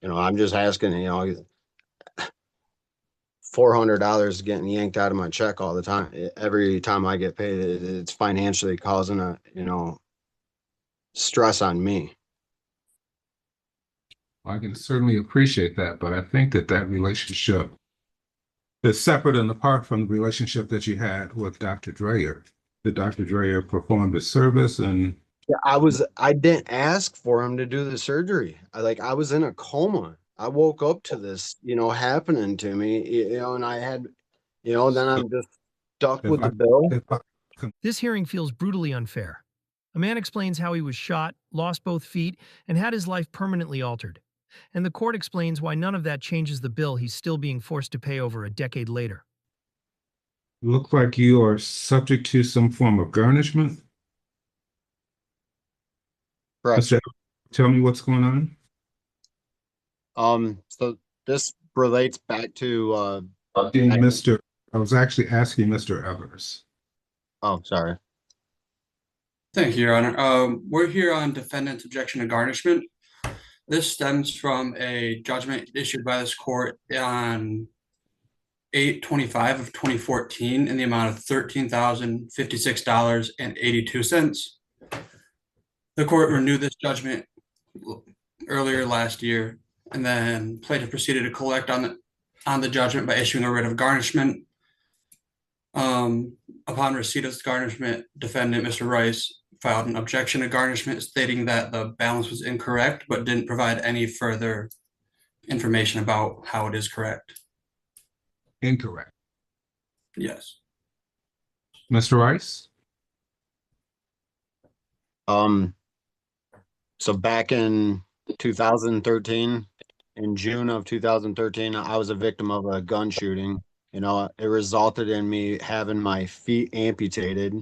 I'm just asking, $400 getting yanked out of my check all the time. Every time I get paid, it's financially causing stress on me. I can certainly appreciate that, but I think that that relationship is separate and apart from the relationship that you had with Dr. Dreyer. Did Dr. Dreyer perform the service and Yeah, I didn't ask for him to do the surgery. I was in a coma. I woke up to this, happening to me, and I had, then so I'm just stuck if with the I bill. if I This hearing feels brutally unfair. A man explains how he was shot, lost both feet, and had his life permanently altered. And the court explains why none of that changes the bill he's still being forced to pay over a decade later. look like you are subject to some form of garnishment, Correct. Mr. Tell me what's going on. So this relates back to back, Mr. I was actually asking Mr. Evers. oh, sorry. Thank you, Your Honor. We're here on defendant's objection to garnishment. This stems from a judgment issued by this court on 8/25 of 2014 in the amount of $13,056.82. The court renewed this judgment earlier last year, and then plaintiff proceeded to collect on the judgment by issuing a writ of garnishment. Upon receipt of this garnishment, defendant Mr. Rice filed an objection to garnishment stating that the balance was incorrect, but didn't provide any further information about how it is correct. Incorrect. Yes. Mr. Rice? Um, so back in 2013, in June of 2013, I was a victim of a gun shooting. It resulted in me having my feet amputated.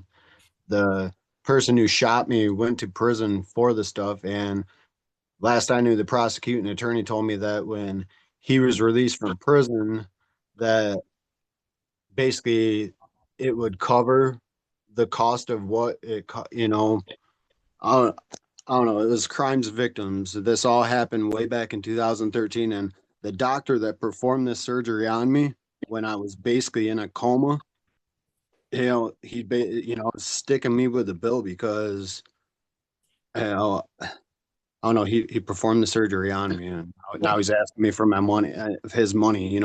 The person who shot me went to prison for the stuff, and last I knew, the prosecuting attorney told me that when he was released from prison, that basically it would cover the cost of what I don't, I don't know. It was crimes victims. This all happened way back in 2013, and the doctor that performed this surgery on me when I was basically in a coma, sticking me with the bill because I don't know. He performed the surgery on me, and now he's asking me for my money, his money.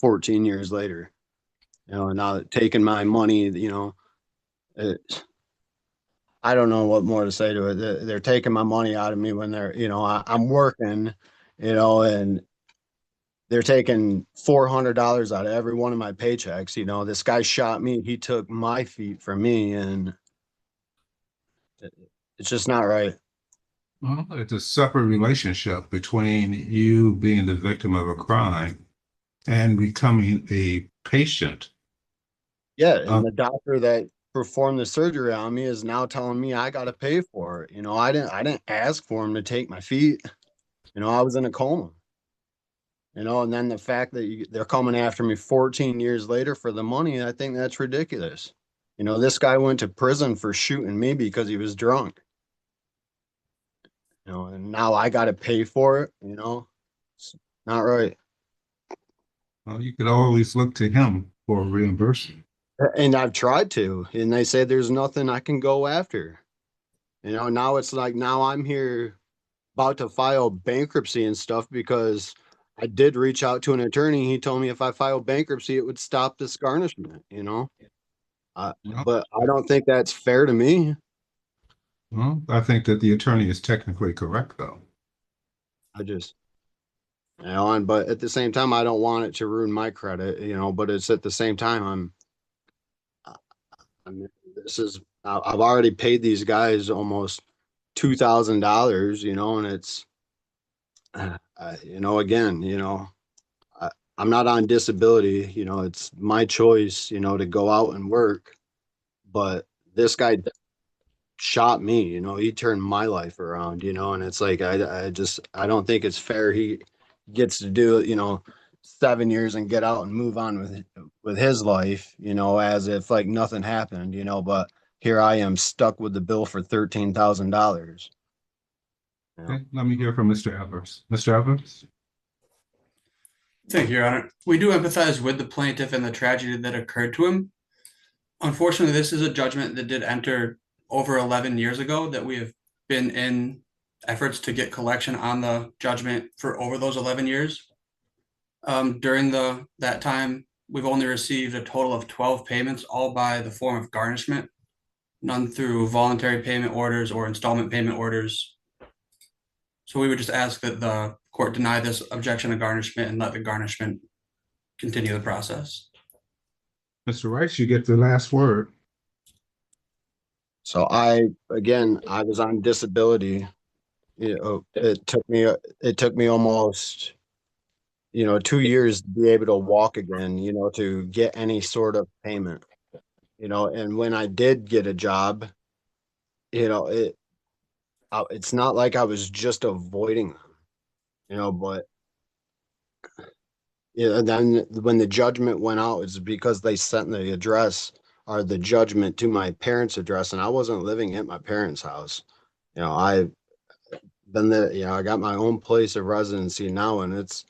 14 years later. Now taking my money. It, I don't know what more to say to it. They're taking my money out of me when I'm working, and they're taking $400 out of every one of my paychecks. This guy shot me. He took my feet from me, and it's just not right. Well, it's a separate relationship between you being the victim of a crime and becoming a patient. Yeah, Uh, and the doctor that performed the surgery on me is now telling me I got to pay for it. I didn't ask for him to take my feet. I was in a coma. And then the fact that they're coming after me 14 years later for the money, I think that's ridiculous. This guy went to prison for shooting me because he was drunk. And now I got to pay for it. It's not right. well, you could always look to him for reimbursement. And I've tried to, and they say there's nothing I can go after. Now it's like now I'm here about to file bankruptcy and stuff because I did reach out to an attorney. He told me if I filed bankruptcy, it would stop this garnishment. Well, But I don't think that's fair to me. well, I think that the attorney is technically correct, though. I just, but at the same time, I don't want it to ruin my credit. But it's at the same time, I mean, I've already paid these guys almost $2,000, and it's, again, I'm not on disability, it's my choice, to go out and work. But this guy shot me, he turned my life around, and it's like, I don't think it's fair. He gets to do it, 7 years and get out and move on with his life, as if like nothing happened, but here I am stuck with the bill for $13,000. Okay, let me hear from Mr. Evers. Mr. Evers? Thank you, Your Honor. We do empathize with the plaintiff and the tragedy that occurred to him. Unfortunately, this is a judgment that did enter over 11 years ago that we have been in efforts to get collection on the judgment for over those 11 years. During that time, we've only received a total of 12 payments, all by the form of garnishment, none through voluntary payment orders or installment payment orders. So we would just ask that the court deny this objection to garnishment and let the garnishment continue the process. Mr. Rice, you get the last word. So I was on disability. You know, it took me almost, 2 years to be able to walk again, to get any sort of payment, and when I did get a job, it's not like I was just avoiding them, but and then when the judgment went out, it's because they sent the address or the judgment to my parents' address, and I wasn't living at my parents' house. I got my own place of residency now, and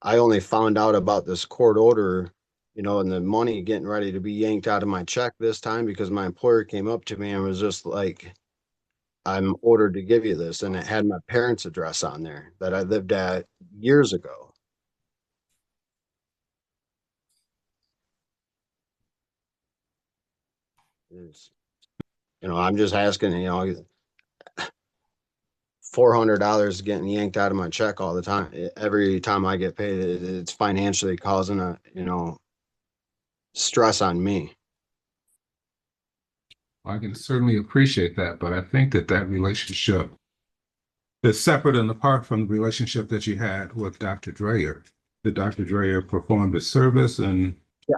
I only found out about this court order, and the money getting ready to be yanked out of my check this time because my employer came up to me and was just like, I'm ordered to give you this. And it had my parents' address on there that I lived at years ago. I'm just asking, $400 getting yanked out of my check all the time. Every time I get paid, it's financially causing a, stress on me. I can certainly appreciate that, but I think that relationship is separate and apart from the relationship that you had with Dr. Dreyer. That Dr. Dreyer performed a service and Yeah,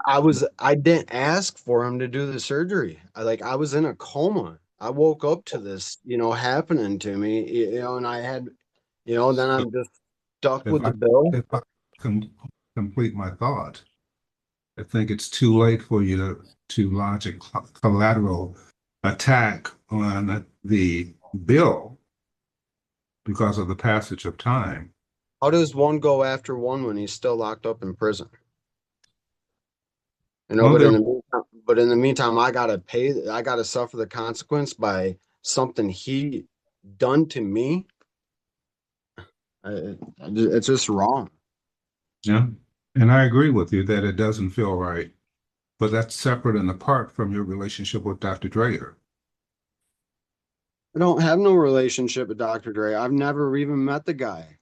I didn't ask for him to do the surgery. I was in a coma. I woke up to this, happening to me, and I had, then I'm just stuck with the bill. if I can complete my thought, I think it's too late for you to lodge a collateral attack on the bill because of the passage of time. How does one go after one when he's still locked up in prison? Well, but in the meantime, I gotta suffer the consequence by something he done to me. It's just wrong. Yeah, and I agree with you that it doesn't feel right, but that's separate and apart from your relationship with Dr. Dreyer. I don't have no relationship with Dr. Dre. I've never even met the guy.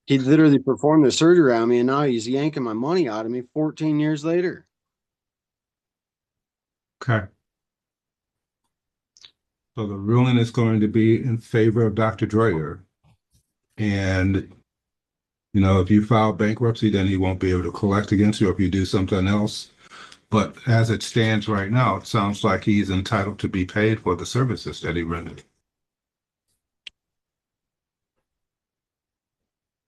He literally performed the surgery on me, and now he's yanking my money out of me 14 years later. Okay. So the ruling is going to be in favor of Dr. Dreyer. And, if you file bankruptcy, then he won't be able to collect against you if you do something else. But as it stands right now, it sounds like he's entitled to be paid for the services that he rendered.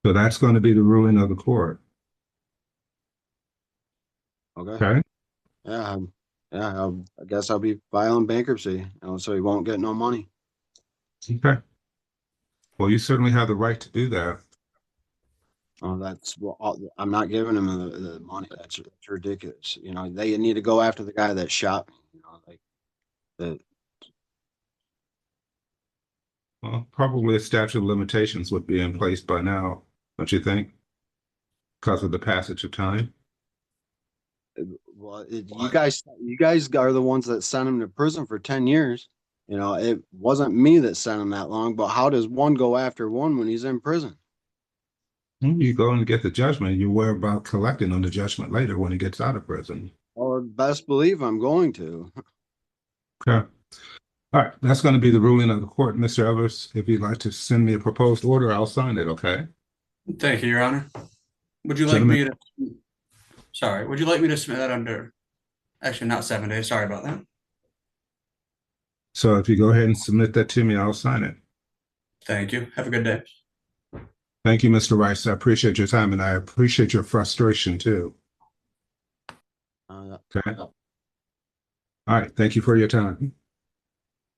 So that's going to be the ruling of the court. Okay. Yeah. I guess I'll be filing bankruptcy, so he won't get no money. Okay. Well, you certainly have the right to do that. Oh, I'm not giving him the money. That's ridiculous. They need to go after the guy that shot me. Well, probably a statute of limitations would be in place by now, don't you think? Because of the passage of time. Well, you guys are the ones that sent him to prison for 10 years. It wasn't me that sent him that long, but how does one go after one when he's in prison? You go and get the judgment. You worry about collecting on the judgment later when he gets out of prison. Well, best believe I'm going to. Okay. All right. That's going to be the ruling of the court. Mr. Evers, if you'd like to send me a proposed order, I'll sign it, okay? Thank you, Your Honor. Would you like me to submit that under, actually not 7 days, sorry about that. So if you go ahead and submit that to me, I'll sign it. Thank you. Have a good day. Thank you, Mr. Rice. I appreciate your time and I appreciate your frustration too. Okay. All right. Thank you for your time.